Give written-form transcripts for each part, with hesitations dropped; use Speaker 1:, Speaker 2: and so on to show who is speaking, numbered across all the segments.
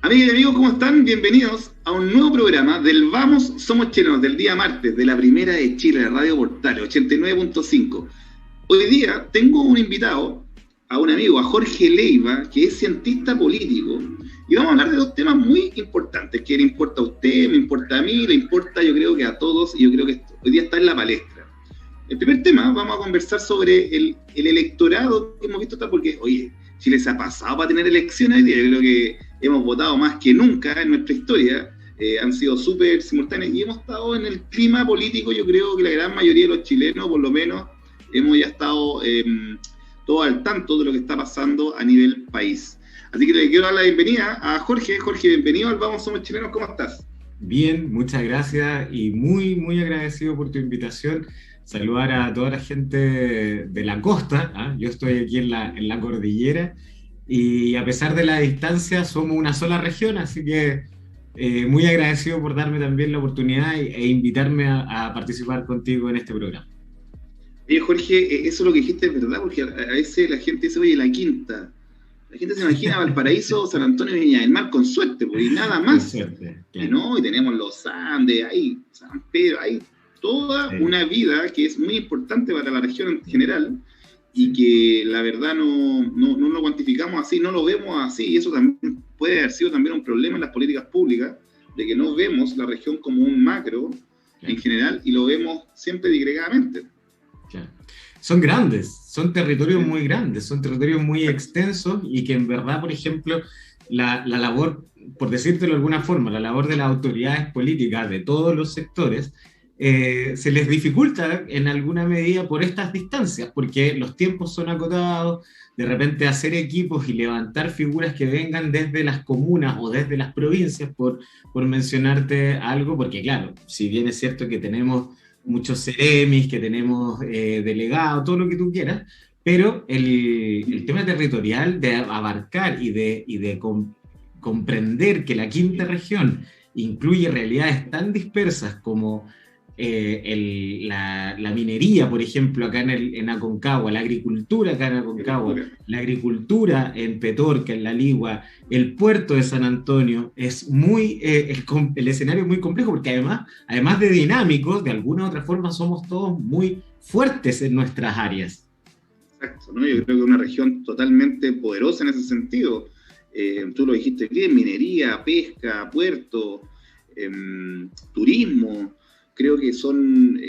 Speaker 1: Amigas y amigos, ¿cómo están? Bienvenidos a un nuevo programa del Vamos Somos Chilenos del día martes de la Primera de Chile, la Radio Portales 89.5. Hoy día tengo un invitado, a un amigo, a Jorge Leiva, que es cientista político, y vamos a hablar de dos temas muy importantes, que le importa a usted, me importa a mí, le importa yo creo que a todos, y yo creo que hoy día está en la palestra. El primer tema, vamos a conversar sobre el electorado que hemos visto, porque, oye, Chile se ha pasado para tener elecciones hoy día. Yo creo que hemos votado más que nunca en nuestra historia, han sido súper simultáneas y hemos estado en el clima político. Yo creo que la gran mayoría de los chilenos, por lo menos, hemos ya estado todos al tanto de lo que está pasando a nivel país. Así que le quiero dar la bienvenida a Jorge. Jorge, bienvenido al Vamos Somos Chilenos, ¿cómo estás?
Speaker 2: Bien, muchas gracias y muy agradecido por tu invitación. Saludar a toda la gente de la costa, ¿ah? Yo estoy aquí en la cordillera y a pesar de la distancia somos una sola región, así que muy agradecido por darme también la oportunidad e invitarme a participar contigo en este programa.
Speaker 1: Oye, Jorge, eso es lo que dijiste es verdad, porque a veces la gente dice, oye, la quinta. La gente se imagina Valparaíso, San Antonio y Viña del Mar con suerte, pues, y nada
Speaker 2: Con
Speaker 1: más.
Speaker 2: suerte,
Speaker 1: Y
Speaker 2: claro.
Speaker 1: no, y tenemos los Andes, ahí, San Pedro, hay toda
Speaker 2: Sí,
Speaker 1: una vida que es muy importante para la región en
Speaker 2: sí,
Speaker 1: general y
Speaker 2: sí.
Speaker 1: que la verdad no lo cuantificamos así, no lo vemos así, y eso también puede haber sido también un problema en las políticas públicas, de que no vemos la región como un macro en
Speaker 2: Claro,
Speaker 1: general y lo vemos siempre digregadamente.
Speaker 2: claro. Son grandes, son territorios
Speaker 1: ¿Sí?
Speaker 2: muy grandes, son territorios muy
Speaker 1: Exacto.
Speaker 2: extensos y que en verdad, por ejemplo, la labor, por decírtelo de alguna forma, la labor de las autoridades políticas de todos los sectores, se les dificulta en alguna medida por estas distancias, porque los tiempos son acotados, de repente hacer equipos y levantar figuras que vengan desde las comunas o desde las provincias, por mencionarte algo, porque claro, si bien es cierto que tenemos muchos seremis, que tenemos delegados, todo lo que tú quieras, pero el tema territorial de abarcar y de comprender que la quinta región incluye realidades tan dispersas como la minería, por ejemplo, acá en Aconcagua, la agricultura acá en Aconcagua,
Speaker 1: Agricultura.
Speaker 2: la agricultura en Petorca, en La Ligua, el puerto de San Antonio, es el escenario es muy complejo porque además de dinámicos, de alguna u otra forma somos todos muy fuertes en nuestras áreas.
Speaker 1: Exacto, ¿no? Yo creo que es una región totalmente poderosa en ese sentido. Tú lo dijiste bien, minería, pesca, puerto, eh, turismo, creo que son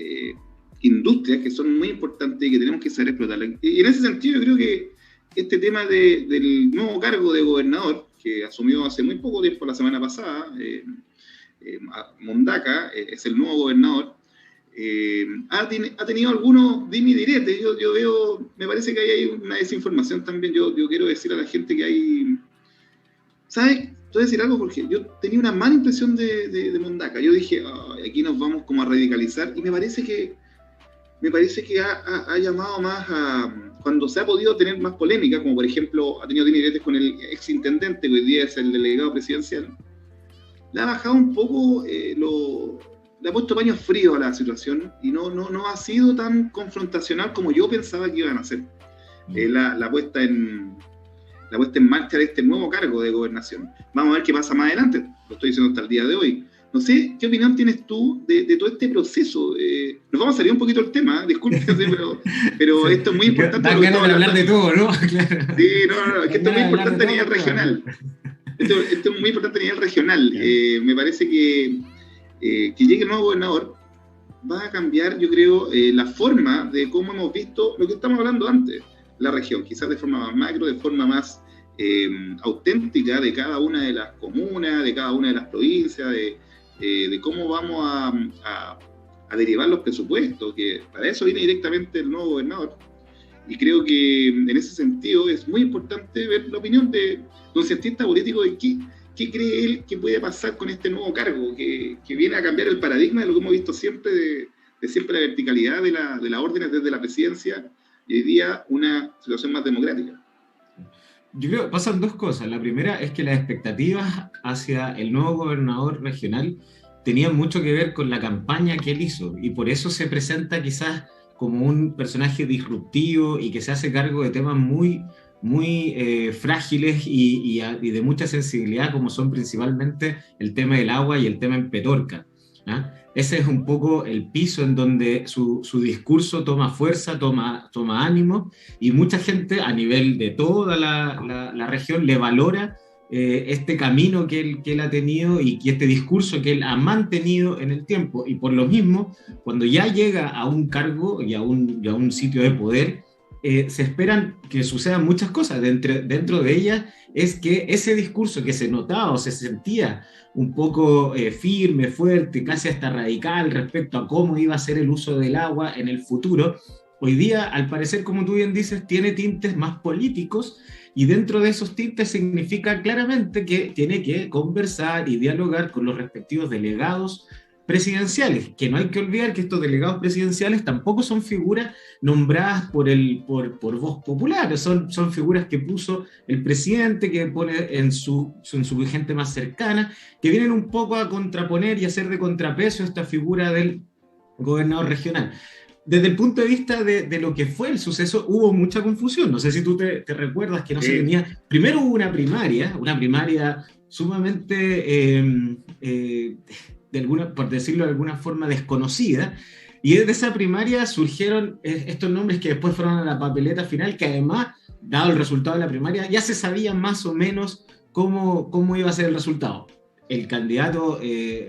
Speaker 1: industrias que son muy importantes y que tenemos que saber explotarlas. Y en ese sentido, yo creo que este tema del nuevo cargo de gobernador, que asumió hace muy poco tiempo, la semana pasada, Mondaca, es el nuevo gobernador, ha tenido algunos dime y direte. Yo veo, me parece que hay una desinformación también. Yo quiero decir a la gente que hay, ¿sabes? Te voy a decir algo porque yo tenía una mala impresión de Mondaca. Yo dije, oh, aquí nos vamos como a radicalizar y me parece que ha llamado más a, cuando se ha podido tener más polémica, como por ejemplo ha tenido diretes con el ex intendente, que hoy día es el delegado presidencial, le ha bajado un poco, le ha puesto paños fríos a la situación y no ha sido tan confrontacional como yo pensaba que iban a ser. La puesta en marcha de este nuevo cargo de gobernación. Vamos a ver qué pasa más adelante, lo estoy diciendo hasta el día de hoy. No sé, ¿qué opinión tienes tú de todo este proceso? Nos vamos a salir un poquito del tema, discúlpense, pero
Speaker 2: Sí,
Speaker 1: esto es muy
Speaker 2: porque
Speaker 1: importante
Speaker 2: dan
Speaker 1: lo que
Speaker 2: ganas
Speaker 1: estamos
Speaker 2: de
Speaker 1: hablando
Speaker 2: hablar de
Speaker 1: aquí.
Speaker 2: todo, ¿no? Claro.
Speaker 1: Sí, no, es que
Speaker 2: Dan
Speaker 1: esto es muy
Speaker 2: ganas de hablar de
Speaker 1: importante a
Speaker 2: todos
Speaker 1: nivel
Speaker 2: los temas.
Speaker 1: regional. Esto es muy importante a nivel regional.
Speaker 2: Claro.
Speaker 1: Me parece que llegue el nuevo gobernador va a cambiar, yo creo, la forma de cómo hemos visto lo que estamos hablando antes, la región, quizás de forma más macro, de forma más auténtica de cada una de las comunas, de cada una de las provincias, de cómo vamos a derivar los presupuestos, que para eso viene directamente el nuevo gobernador. Y creo que en ese sentido es muy importante ver la opinión de un cientista político de qué cree él que puede pasar con este nuevo cargo, que viene a cambiar el paradigma de lo que hemos visto siempre, de siempre la verticalidad de las órdenes desde la presidencia y hoy día una situación más democrática.
Speaker 2: Yo creo que pasan dos cosas. La primera es que las expectativas hacia el nuevo gobernador regional tenían mucho que ver con la campaña que él hizo y por eso se presenta quizás como un personaje disruptivo y que se hace cargo de temas muy frágiles y de mucha sensibilidad, como son principalmente el tema del agua y el tema en Petorca. ¿Ah? Ese es un poco el piso en donde su discurso toma fuerza, toma ánimo, y mucha gente a nivel de toda la región le valora este camino que él ha tenido y este discurso que él ha mantenido en el tiempo. Y por lo mismo, cuando ya llega a un cargo y a un sitio de poder, se esperan que sucedan muchas cosas. Dentro de ellas es que ese discurso que se notaba o se sentía un poco firme, fuerte, casi hasta radical respecto a cómo iba a ser el uso del agua en el futuro, hoy día, al parecer, como tú bien dices, tiene tintes más políticos, y dentro de esos tintes significa claramente que tiene que conversar y dialogar con los respectivos delegados presidenciales, que no hay que olvidar que estos delegados presidenciales tampoco son figuras nombradas por voz popular, son figuras que puso el presidente, que pone en su gente más cercana, que vienen un poco a contraponer y hacer de contrapeso a esta figura del gobernador regional. Desde el punto de vista de lo que fue el suceso, hubo mucha confusión. No sé si tú te recuerdas que no se tenía... Primero hubo una primaria sumamente... por decirlo de alguna forma, desconocida, y desde esa primaria surgieron estos nombres que después fueron a la papeleta final, que además, dado el resultado de la primaria, ya se sabía más o menos cómo iba a ser el resultado. El candidato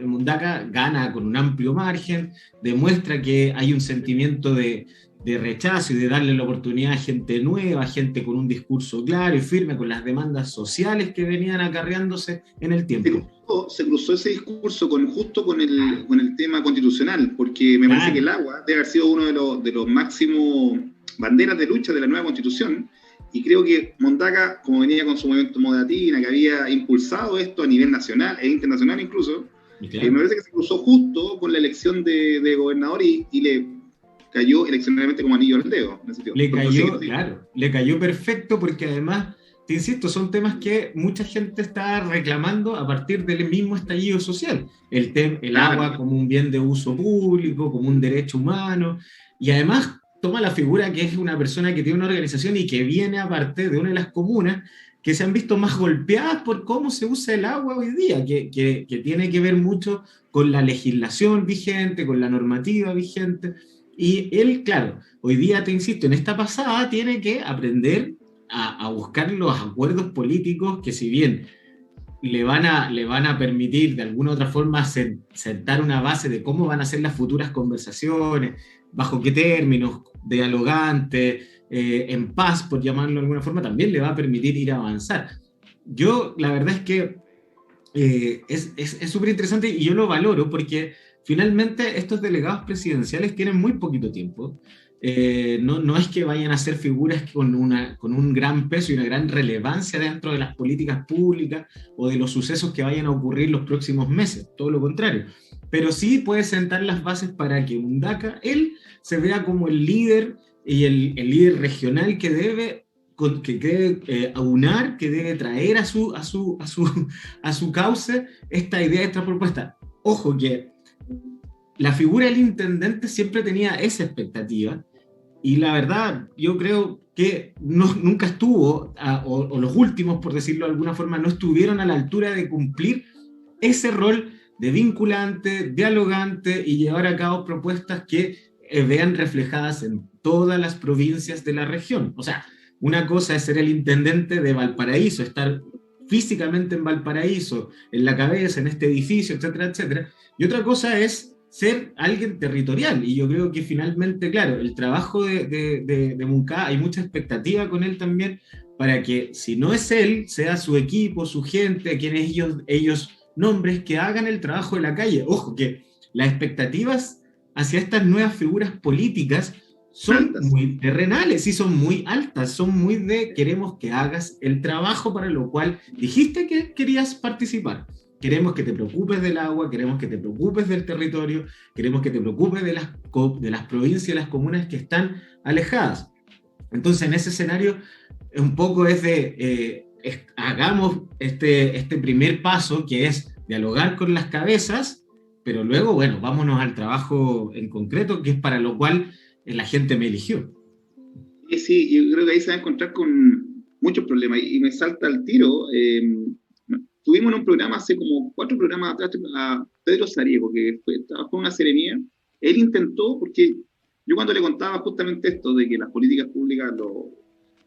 Speaker 2: Mundaca gana con un amplio margen, demuestra que hay un sentimiento de rechazo y de darle la oportunidad a gente nueva, gente con un discurso claro y firme, con las demandas sociales que venían acarreándose en el tiempo.
Speaker 1: Se cruzó ese discurso justo con el tema constitucional, porque me parece que el agua debe haber sido uno de los máximos banderas de lucha de la nueva constitución, y creo que Mundaca, como venía con su movimiento Modatina, que había impulsado esto a nivel nacional e internacional incluso, claro, me parece que se cruzó justo con la elección de gobernador y le cayó eleccionalmente como anillo al dedo.
Speaker 2: Le cayó perfecto, porque además, te insisto, son temas que mucha gente está reclamando a partir del mismo estallido social. El agua como un bien de uso público, como un derecho humano, y además toma la figura que es una persona que tiene una organización y que viene aparte de una de las comunas que se han visto más golpeadas por cómo se usa el agua hoy día, que tiene que ver mucho con la legislación vigente, con la normativa vigente. Y él, claro, hoy día, te insisto, en esta pasada tiene que aprender a buscar los acuerdos políticos que, si bien le van a permitir de alguna u otra forma sentar una base de cómo van a ser las futuras conversaciones, bajo qué términos, dialogante, en paz, por llamarlo de alguna forma, también le va a permitir ir a avanzar. Yo, la verdad es que es súper interesante, y yo lo valoro porque finalmente estos delegados presidenciales tienen muy poquito tiempo. No es que vayan a ser figuras con un gran peso y una gran relevancia dentro de las políticas públicas o de los sucesos que vayan a ocurrir los próximos meses, todo lo contrario. Pero sí puede sentar las bases para que Mundaca, él, se vea como el líder y el líder regional que debe aunar, que debe traer a su cauce esta idea, esta propuesta. Ojo que la figura del intendente siempre tenía esa expectativa, y la verdad, yo creo que nunca estuvo, o los últimos, por decirlo de alguna forma, no estuvieron a la altura de cumplir ese rol de vinculante, dialogante, y llevar a cabo propuestas que vean reflejadas en todas las provincias de la región. O sea, una cosa es ser el intendente de Valparaíso, estar físicamente en Valparaíso, en la cabeza, en este edificio, etcétera, etcétera, y otra cosa es ser alguien territorial. Y yo creo que finalmente, claro, el trabajo de Mundaca, hay mucha expectativa con él también, para que, si no es él, sea su equipo, su gente, a quienes ellos nombres, que hagan el trabajo de la calle. Ojo, que las expectativas hacia estas nuevas figuras políticas son muy terrenales y son muy altas, son muy de queremos que hagas el trabajo para lo cual dijiste que querías participar. Queremos que te preocupes del agua, queremos que te preocupes del territorio, queremos que te preocupes de las provincias y las comunas que están alejadas. Entonces, en ese escenario, un poco es de hagamos este primer paso, que es dialogar con las cabezas, pero luego, bueno, vámonos al trabajo en concreto, que es para lo cual la gente me eligió.
Speaker 1: Sí, yo creo que ahí se va a encontrar con muchos problemas, y me salta al tiro. Tuvimos en un programa hace como 4 programas atrás a Pedro Sariego, que trabajó en una seremía. Él intentó, porque yo cuando le contaba justamente esto, de que las políticas públicas,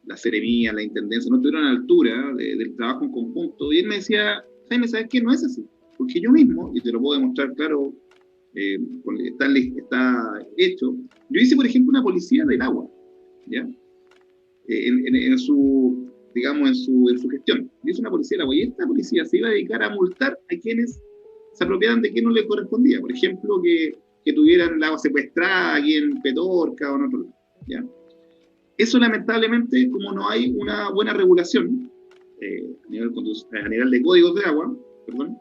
Speaker 1: la seremía, la intendencia, no estuvieron a la altura del trabajo en conjunto, y él me decía, Jaime, ¿sabes qué? No es así, porque yo mismo, y te lo puedo demostrar claro, está hecho, yo hice, por ejemplo, una policía del agua, ¿ya? En su, digamos, en su gestión. Yo hice una policía del agua, y esta policía se iba a dedicar a multar a quienes se apropiaran de quien no le correspondía. Por ejemplo, que tuvieran el agua secuestrada aquí en Petorca o en otro lugar, ¿ya? Eso, lamentablemente, como no hay una buena regulación a nivel de códigos de agua, perdón,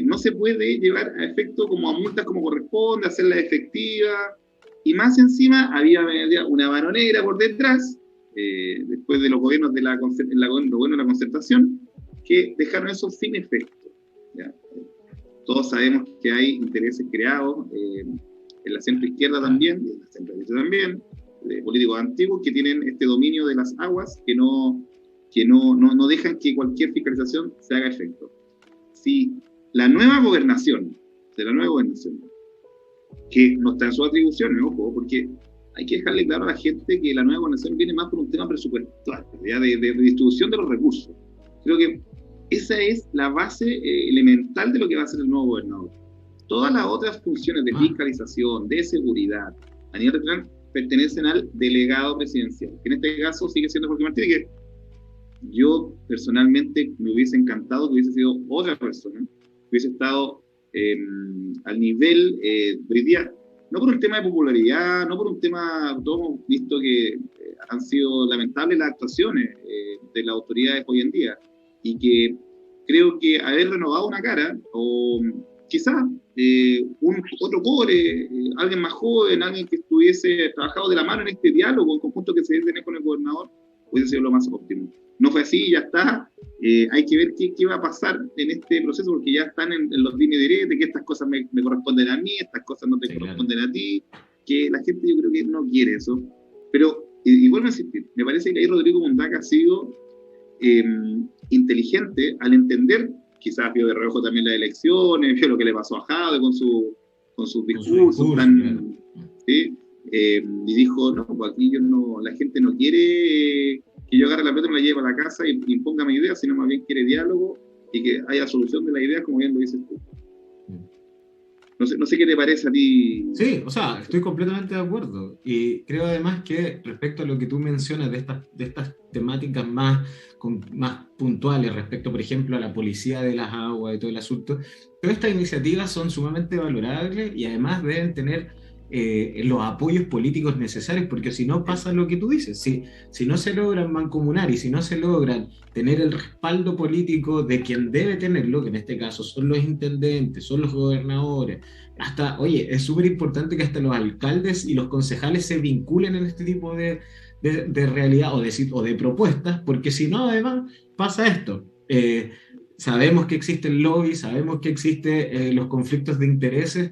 Speaker 1: no se puede llevar a efecto como a multas como corresponde, hacerla efectiva, y más encima había una mano negra por detrás, después de los gobiernos de la concertación, que dejaron eso sin efecto, ¿ya? Todos sabemos que hay intereses creados en la centroizquierda también, y en la centroderecha también, de políticos antiguos que tienen este dominio de las aguas que no dejan que cualquier fiscalización se haga efecto. Si la nueva gobernación, que no está en sus atribuciones, ojo, porque hay que dejarle claro a la gente que la nueva gobernación viene más por un tema presupuestal, de distribución de los recursos. Creo que esa es la base elemental de lo que va a ser el nuevo gobernador. Todas las otras funciones de fiscalización, de seguridad, a nivel regional, pertenecen al delegado presidencial, que en este caso sigue siendo Jorge Martínez, que yo personalmente me hubiese encantado que hubiese sido otra persona, que hubiese estado al nivel de hoy día, no por un tema de popularidad, no por un tema, todos hemos visto que han sido lamentables las actuaciones de las autoridades hoy en día, y que creo que haber renovado una cara, o quizás otro pobre, alguien más joven, alguien que estuviese trabajado de la mano en este diálogo en conjunto que se debe tener con el gobernador, hubiese sido lo más óptimo. No fue así, ya está. Hay que ver qué va a pasar en este proceso, porque ya están en los líneas directas, que estas cosas me corresponden a mí, estas cosas no te corresponden a ti, que la gente yo creo que no quiere eso. Pero, y vuelvo a insistir, me parece que ahí Rodrigo Mundaca ha sido inteligente al entender, quizás vio de reojo también las elecciones, vio lo que le pasó a Jade con sus discursos tan... ¿sí? Y dijo, no, pues aquí la gente no quiere que yo agarre la pelota y me la lleve a la casa y imponga mi idea, sino más bien quiere diálogo y que haya solución de la idea, como bien lo dices tú. No sé qué te parece a ti.
Speaker 2: Sí, o sea, estoy completamente de acuerdo. Y creo además que respecto a lo que tú mencionas de estas temáticas más puntuales, respecto, por ejemplo, a la policía de las aguas y todo el asunto, todas estas iniciativas son sumamente valorables y además deben tener los apoyos políticos necesarios, porque si no pasa lo que tú dices, si no se logran mancomunar y si no se logran tener el respaldo político de quien debe tenerlo, que en este caso son los intendentes, son los gobernadores, es súper importante que hasta los alcaldes y los concejales se vinculen en este tipo de realidad o de propuestas, porque si no, además, pasa esto. Sabemos que existe el lobby, sabemos que existen los conflictos de intereses,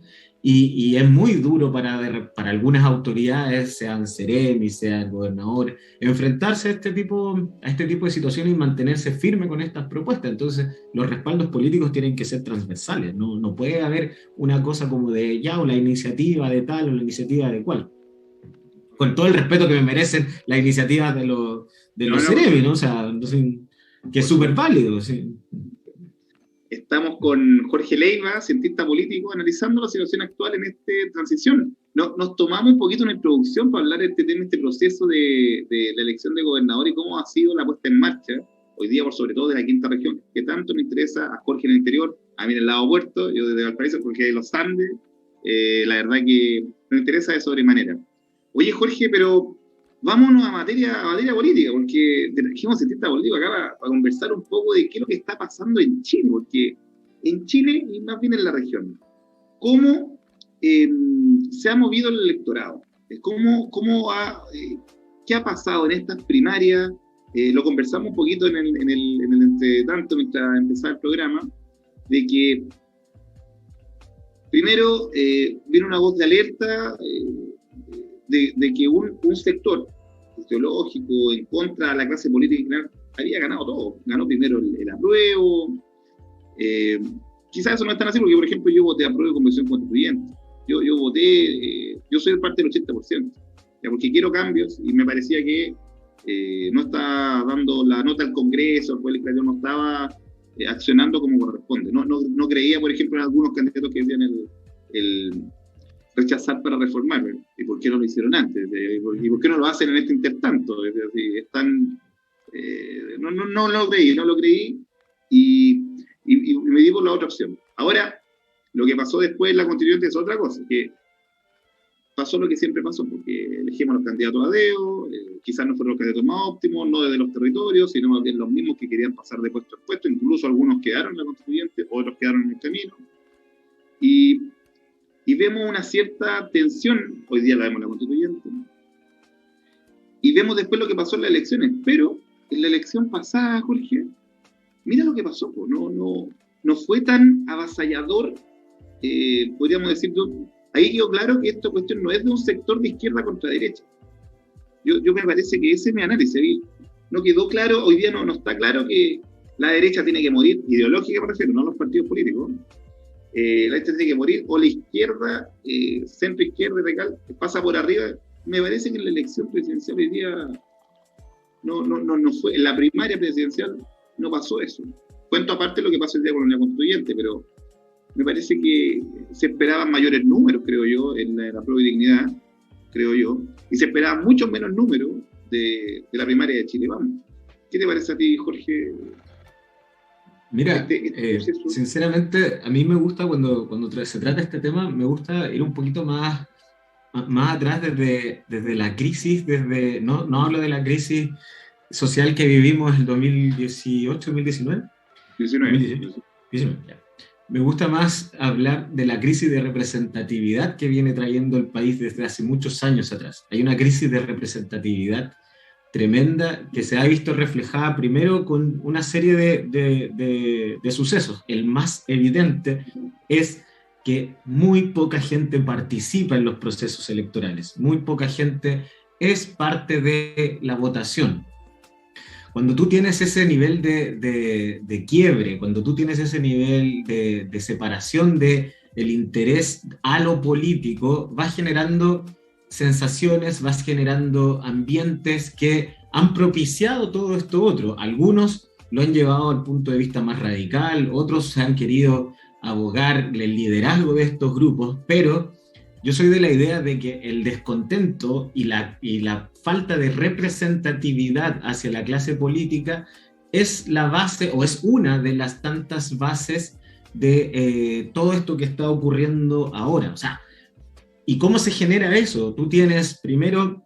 Speaker 2: y es muy duro para algunas autoridades, sean seremi, sean gobernadores, enfrentarse a este tipo de situaciones y mantenerse firme con estas propuestas. Entonces, los respaldos políticos tienen que ser transversales, no puede haber una cosa como de ya, o la iniciativa de tal o la iniciativa de cual. Con todo el respeto que me merecen las iniciativas de los seremi, ¿no? O sea, que es súper válido, sí.
Speaker 1: Estamos con Jorge Leiva, cientista político, analizando la situación actual en esta transición. Nos tomamos un poquito una introducción para hablar de este tema, este proceso de la elección de gobernador y cómo ha sido la puesta en marcha, hoy día por sobre todo de la quinta región, que tanto nos interesa a Jorge en el interior, a mí en el lado Puerto, yo desde Valparaíso, Jorge de los Andes, la verdad que nos interesa de sobremanera. Oye Jorge, pero vámonos a materia política, porque trajimos cientista político acá para conversar un poco de qué es lo que está pasando en Chile, porque en Chile, y más bien en la región, cómo se ha movido el electorado, qué ha pasado en estas primarias, lo conversamos un poquito en el entretanto, mientras empezaba el programa, de que primero viene una voz de alerta, de que un sector ideológico, en contra de la clase política en general, había ganado todo. Ganó primero el apruebo. Quizás eso no es tan así, porque, por ejemplo, yo voté apruebo de convención constituyente. Yo voté, yo soy parte del 80%, ya, porque quiero cambios y me parecía que no estaba dando la nota al Congreso, el Poder Legislativo no estaba accionando como corresponde. No creía, por ejemplo, en algunos candidatos que decían el rechazar para reformar. ¿Y por qué no lo hicieron antes? ¿Y por qué no lo hacen en este intertanto? Es decir, no lo creí y me di por la otra opción. Ahora, lo que pasó después en la constituyente es otra cosa, que pasó lo que siempre pasó, porque elegimos los candidatos a dedo, quizás no fueron los candidatos más óptimos, no desde los territorios, sino más bien los mismos que querían pasar de puesto en puesto, incluso algunos quedaron en la constituyente, otros quedaron en el camino, y vemos una cierta tensión, hoy día la vemos en la constituyente, y vemos después lo que pasó en las elecciones, pero en la elección pasada, Jorge, mira lo que pasó, no fue tan avasallador, podríamos decir. Ahí quedó claro que esta cuestión no es de un sector de izquierda contra derecha. Yo me parece que ese es mi análisis. Ahí no quedó claro, hoy día no está claro que la derecha tiene que morir, ideológica me refiero, no los partidos políticos. La derecha tiene que morir, o la izquierda, centro izquierda radical, pasa por arriba. Me parece que en la elección presidencial hoy día no fue, en la primaria presidencial no pasó eso. Cuento aparte lo que pasó el día con la constituyente, pero me parece que se esperaban mayores números, creo yo, en la prueba de dignidad, creo yo, y se esperaban muchos menos números de la primaria de Chile Vamos. ¿Qué te parece a ti, Jorge?
Speaker 2: Mira, sinceramente, a mí me gusta cuando se trata este tema, me gusta ir un poquito más atrás desde la crisis, no hablo de la crisis social que vivimos en 2018, 2019. 19, ya. Me gusta más hablar de la crisis de representatividad que viene trayendo el país desde hace muchos años atrás. Hay una crisis de representatividad tremenda que se ha visto reflejada primero con una serie de sucesos. El más evidente es que muy poca gente participa en los procesos electorales, muy poca gente es parte de la votación. Cuando tú tienes ese nivel de quiebre, cuando tú tienes ese nivel de separación del interés a lo político, vas generando sensaciones, vas generando ambientes que han propiciado todo esto otro. Algunos lo han llevado al punto de vista más radical, otros han querido abogar el liderazgo de estos grupos, pero yo soy de la idea de que el descontento y la falta de representatividad hacia la clase política es la base, o es una de las tantas bases de todo esto que está ocurriendo ahora. O sea, ¿y cómo se genera eso? Tú tienes, primero,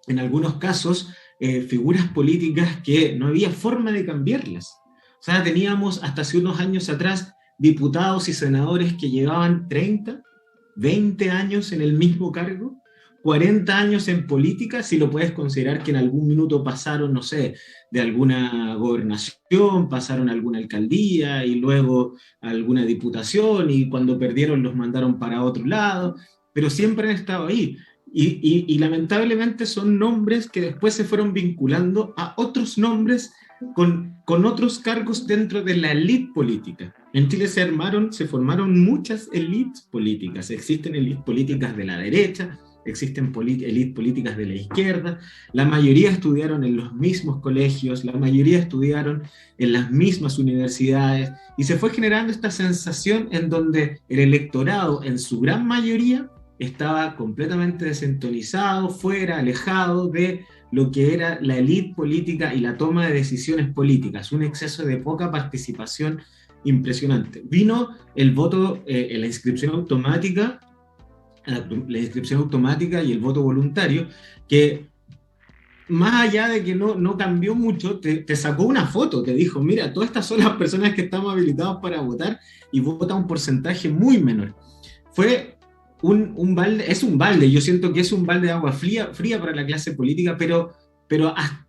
Speaker 2: en algunos casos, figuras políticas que no había forma de cambiarlas. O sea, teníamos hasta hace unos años atrás diputados y senadores que llevaban 30, 20 años en el mismo cargo, 40 años en política, si lo puedes considerar que en algún minuto pasaron, no sé, de alguna gobernación, pasaron a alguna alcaldía y luego a alguna diputación, y cuando perdieron los mandaron para otro lado, pero siempre han estado ahí. Y lamentablemente son nombres que después se fueron vinculando a otros nombres con otros cargos dentro de la élite política. En Chile se formaron muchas élites políticas. Existen élites políticas de la derecha, existen élites políticas de la izquierda. La mayoría estudiaron en los mismos colegios, la mayoría estudiaron en las mismas universidades, y se fue generando esta sensación en donde el electorado, en su gran mayoría, estaba completamente desintonizado, fuera, alejado de lo que era la élite política y la toma de decisiones políticas, un exceso de poca participación impresionante. Vino el voto, la inscripción automática y el voto voluntario, que más allá de que no cambió mucho, te sacó una foto, te dijo, mira, todas estas son las personas que estamos habilitados para votar, y vota un porcentaje muy menor. Fue un balde, es un balde, yo siento que es un balde de agua fría para la clase política, pero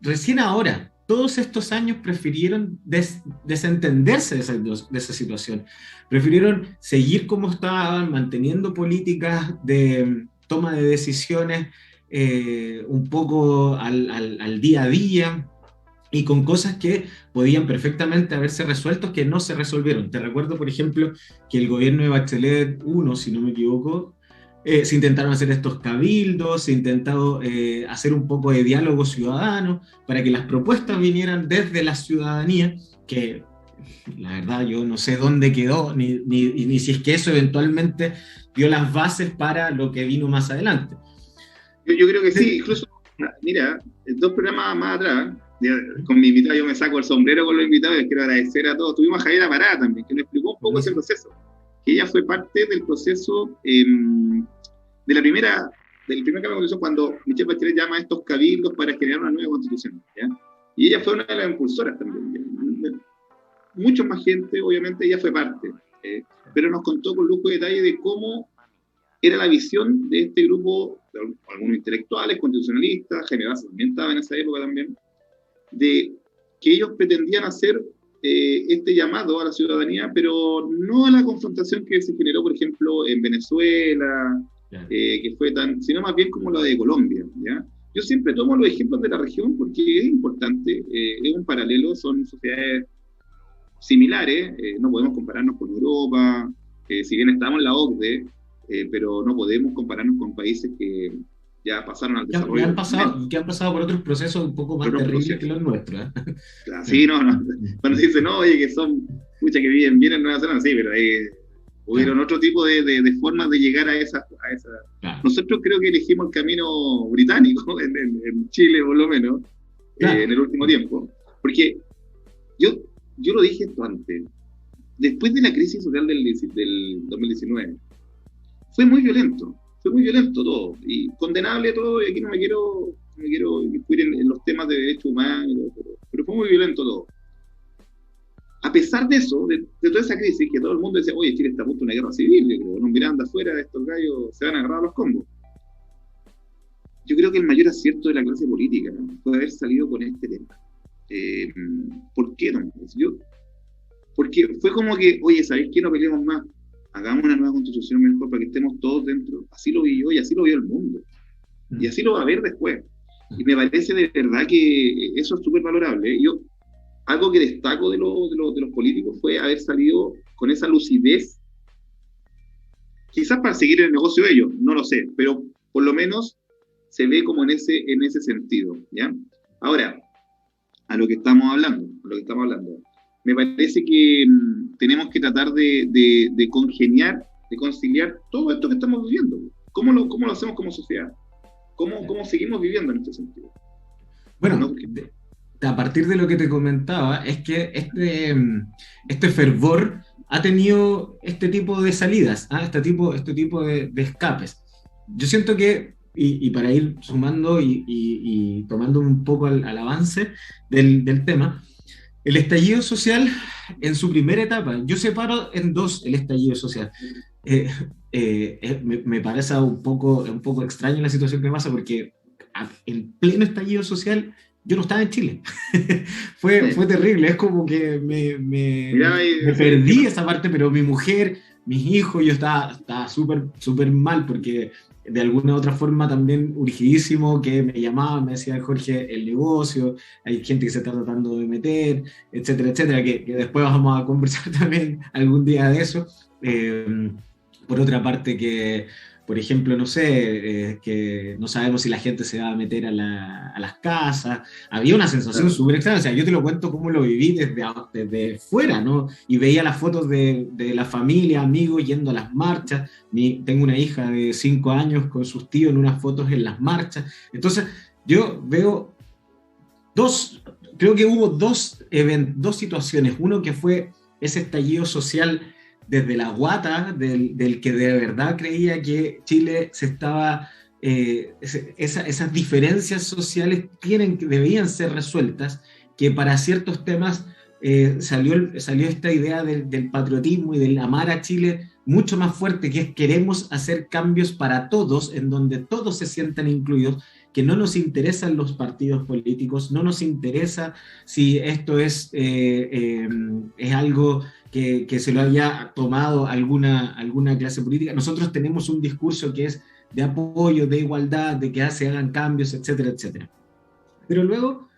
Speaker 2: recién ahora, todos estos años prefirieron desentenderse de esa situación, prefirieron seguir como estaban, manteniendo políticas de toma de decisiones un poco al día a día, y con cosas que podían perfectamente haberse resuelto que no se resolvieron. Te recuerdo, por ejemplo, que el gobierno de Bachelet 1, si no me equivoco, se intentaron hacer estos cabildos, se intentó hacer un poco de diálogo ciudadano para que las propuestas vinieran desde la ciudadanía, que la verdad yo no sé dónde quedó, ni si es que eso eventualmente dio las bases para lo que vino más adelante.
Speaker 1: Yo creo que sí, incluso, mira, 2 programas más atrás, con mi invitado, yo me saco el sombrero con los invitados, les quiero agradecer a todos. Tuvimos a Javiera Pará también, que nos explicó un poco ese proceso, que ella fue parte del proceso de la primera, del primer cambio de constitución, cuando Michelle Bachelet llama a estos cabildos para generar una nueva constitución, ¿ya? Y ella fue una de las impulsoras también, ¿ya? Mucho más gente, obviamente, ella fue parte, pero nos contó con lujo de detalle de cómo era la visión de este grupo, de algunos intelectuales, constitucionalistas, generales también estaba en esa época también, de que ellos pretendían hacer este llamado a la ciudadanía, pero no a la confrontación que se generó, por ejemplo, en Venezuela, que fue tan, sino más bien como la de Colombia, ¿ya? Yo siempre tomo los ejemplos de la región porque es importante, es un paralelo, son sociedades similares, no podemos compararnos con Europa, si bien estamos en la OCDE, pero no podemos compararnos con países que ya pasaron al desarrollo.
Speaker 2: Que han pasado por otros procesos un poco más terribles que los nuestros.
Speaker 1: Claro, sí, no. Cuando se dicen, no, oye, que son, pucha, que viven bien en Nueva Zelanda, sí, pero hubieron otro tipo de formas de llegar a esa. Claro. Nosotros creo que elegimos el camino británico, en Chile por lo menos, en el último tiempo, porque yo lo dije esto antes, después de la crisis social del 2019, fue muy violento todo, y condenable todo, y aquí no me quiero incluir en los temas de derechos humanos, pero fue muy violento todo. A pesar de eso, de toda esa crisis, que todo el mundo decía, oye, Chile está a punto de una guerra civil, yo creo, nos miran de afuera, estos gallos se van a agarrar a los combos. Yo creo que el mayor acierto de la clase política, ¿no?, fue haber salido con este tema. ¿Por qué no? Porque fue como que, oye, ¿sabéis qué? No peleemos más. Hagamos una nueva constitución mejor para que estemos todos dentro. Así lo vi yo y así lo vio el mundo. Y así lo va a ver después. Y me parece de verdad que eso es súper valorable. Yo, algo que destaco de los políticos fue haber salido con esa lucidez, quizás para seguir el negocio de ellos, no lo sé, pero por lo menos se ve como en ese sentido, ¿ya? Ahora, a lo que estamos hablando. Me parece que tenemos que tratar de congeniar, de conciliar todo esto que estamos viviendo. ¿Cómo lo hacemos como sociedad? ¿Cómo seguimos viviendo en este sentido?
Speaker 2: Bueno, ¿no? A partir de lo que te comentaba, es que este fervor ha tenido este tipo de salidas, este tipo de escapes. Yo siento que, y para ir sumando y tomando un poco al avance del tema, el estallido social en su primera etapa, yo separo en dos el estallido social. Me parece un poco extraño la situación que pasa, porque en pleno estallido social yo no estaba en Chile. fue terrible, es como que me perdí esa parte, pero mi mujer, mis hijos, yo estaba súper mal, porque de alguna u otra forma también urgidísimo, que me llamaban, me decía, Jorge, el negocio, hay gente que se está tratando de meter, etcétera, etcétera, que después vamos a conversar también algún día de eso. Por otra parte, que, por ejemplo, no sé, que no sabemos si la gente se va a meter a las casas. Había una sensación súper extraña. O sea, yo te lo cuento cómo lo viví desde fuera, ¿no? Y veía las fotos de la familia, amigos, yendo a las marchas. Tengo una hija de 5 años con sus tíos en unas fotos en las marchas. Entonces, yo veo creo que hubo dos situaciones. Uno que fue ese estallido social desde la guata del que de verdad creía que Chile se estaba, esas diferencias sociales debían ser resueltas, que para ciertos temas salió esta idea del patriotismo y del amar a Chile mucho más fuerte, que es queremos hacer cambios para todos, en donde todos se sientan incluidos, que no nos interesan los partidos políticos, no nos interesa si esto es algo que se lo haya tomado alguna clase política. Nosotros tenemos un discurso que es de apoyo, de igualdad, de que se hagan cambios, etcétera, etcétera. Pero luego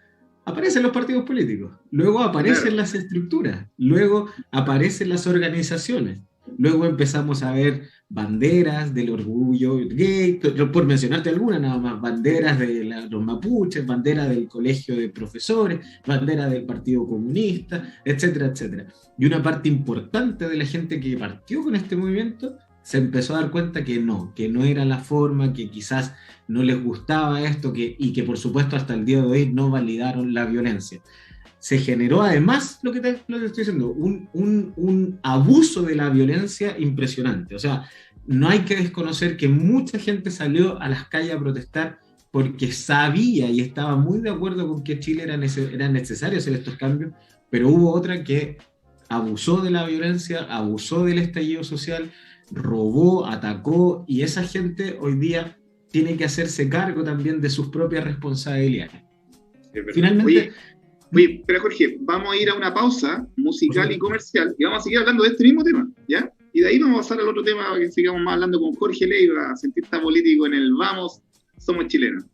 Speaker 2: aparecen los partidos políticos, luego aparecen las estructuras, luego aparecen las organizaciones, luego empezamos a ver banderas del orgullo gay, por mencionarte alguna nada más, banderas de los mapuches, banderas del colegio de profesores, banderas del Partido Comunista, etcétera, etcétera. Y una parte importante de la gente que partió con este movimiento se empezó a dar cuenta que no era la forma, que quizás no les gustaba esto, y que por supuesto hasta el día de hoy no validaron la violencia. Se generó además, lo que te estoy diciendo, un abuso de la violencia impresionante. O sea, no hay que desconocer que mucha gente salió a las calles a protestar porque sabía y estaba muy de acuerdo con que Chile era necesario hacer estos cambios, pero hubo otra que abusó de la violencia, abusó del estallido social, robó, atacó, y esa gente hoy día tiene que hacerse cargo también de sus propias responsabilidades. Finalmente...
Speaker 1: Oye, pero Jorge, vamos a ir a una pausa musical y comercial y vamos a seguir hablando de este mismo tema, ¿ya? Y de ahí vamos a pasar al otro tema, que sigamos más hablando con Jorge Leiva, cientista político en el Vamos, Somos Chilenos.